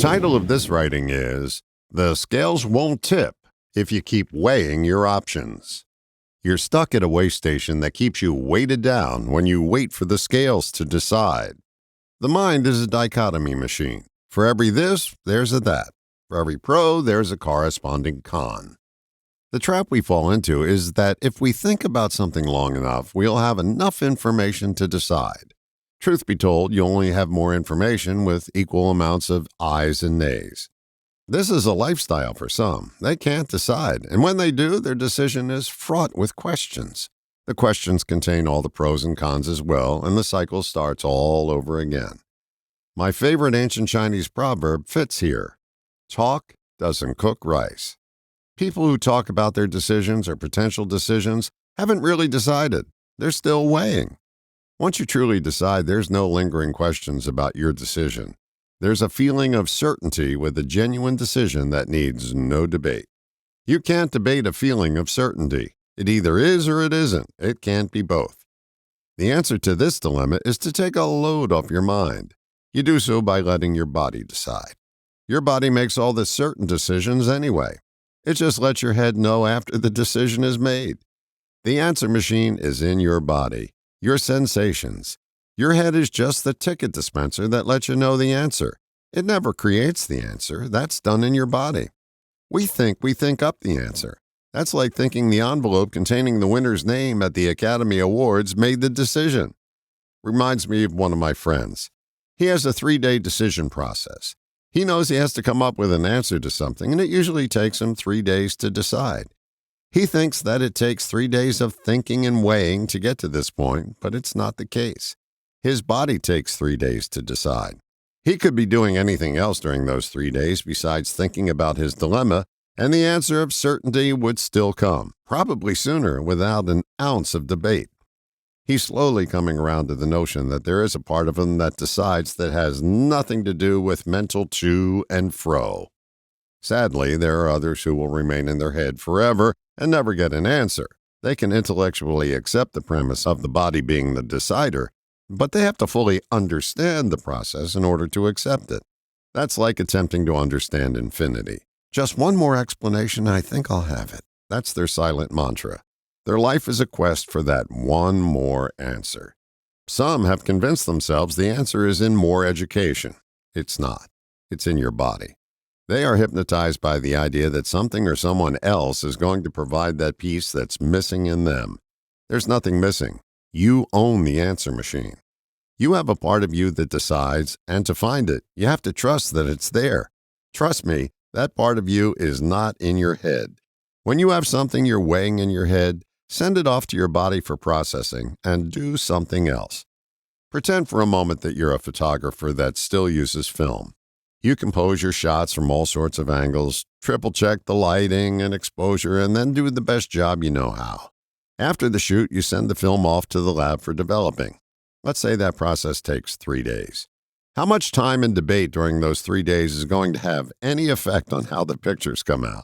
title of this writing is The Scales Won't Tip If You Keep Weighing Your Options. You're stuck at a weigh station that keeps you weighted down when you wait for the scales to decide. The mind is a dichotomy machine. For every this, there's a that. For every pro, there's a corresponding con. The trap we fall into is that if we think about something long enough, we'll have enough information to decide. Truth be told, you only have more information with equal amounts of ayes and nays. This is a lifestyle for some. They can't decide, and when they do, their decision is fraught with questions. The questions contain all the pros and cons as well, and the cycle starts all over again. My favorite ancient Chinese proverb fits here. Talk doesn't cook rice. People who talk about their decisions or potential decisions haven't really decided. They're still weighing. Once you truly decide, there's no lingering questions about your decision. There's a feeling of certainty with a genuine decision that needs no debate. You can't debate a feeling of certainty. It either is or it isn't. It can't be both. The answer to this dilemma is to take a load off your mind. You do so by letting your body decide. Your body makes all the certain decisions anyway. It just lets your head know after the decision is made. The answer machine is in your body. Your sensations. Your head is just the ticket dispenser that lets you know the answer. It never creates the answer. That's done in your body. We think up the answer. That's like thinking the envelope containing the winner's name at the Academy Awards made the decision. Reminds me of one of my friends. He has a 3-day decision process. He knows he has to come up with an answer to something, and it usually takes him 3 days to decide. He thinks that it takes 3 days of thinking and weighing to get to this point, but it's not the case. His body takes 3 days to decide. He could be doing anything else during those 3 days besides thinking about his dilemma, and the answer of certainty would still come, probably sooner, without an ounce of debate. He's slowly coming around to the notion that there is a part of him that decides that has nothing to do with mental to and fro. Sadly, there are others who will remain in their head forever and never get an answer. They can intellectually accept the premise of the body being the decider, but they have to fully understand the process in order to accept it. That's like attempting to understand infinity. Just one more explanation and I think I'll have it. That's their silent mantra. Their life is a quest for that one more answer. Some have convinced themselves the answer is in more education. It's not. It's in your body. They are hypnotized by the idea that something or someone else is going to provide that piece that's missing in them. There's nothing missing. You own the answer machine. You have a part of you that decides, and to find it, you have to trust that it's there. Trust me, that part of you is not in your head. When you have something you're weighing in your head, send it off to your body for processing and do something else. Pretend for a moment that you're a photographer that still uses film. You compose your shots from all sorts of angles, triple-check the lighting and exposure, and then do the best job you know how. After the shoot, you send the film off to the lab for developing. Let's say that process takes 3 days. How much time and debate during those 3 days is going to have any effect on how the pictures come out?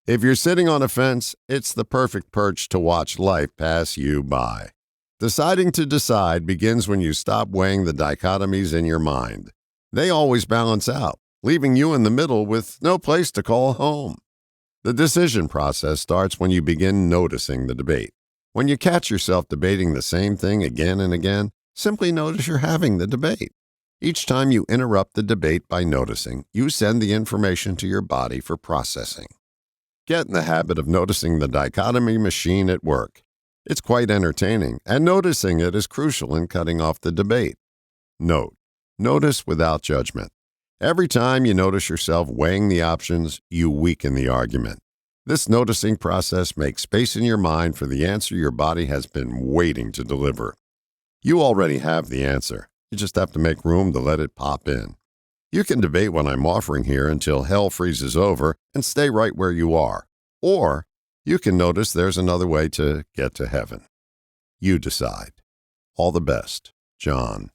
If you're sitting on a fence, it's the perfect perch to watch life pass you by. Deciding to decide begins when you stop weighing the dichotomies in your mind. They always balance out, leaving you in the middle with no place to call home. The decision process starts when you begin noticing the debate. When you catch yourself debating the same thing again and again, simply notice you're having the debate. Each time you interrupt the debate by noticing, you send the information to your body for processing. Get in the habit of noticing the dichotomy machine at work. It's quite entertaining, and noticing it is crucial in cutting off the debate. Notice without judgment. Every time you notice yourself weighing the options, you weaken the argument. This noticing process makes space in your mind for the answer your body has been waiting to deliver. You already have the answer. You just have to make room to let it pop in. You can debate what I'm offering here until hell freezes over and stay right where you are. Or you can notice there's another way to get to heaven. You decide. All the best, John.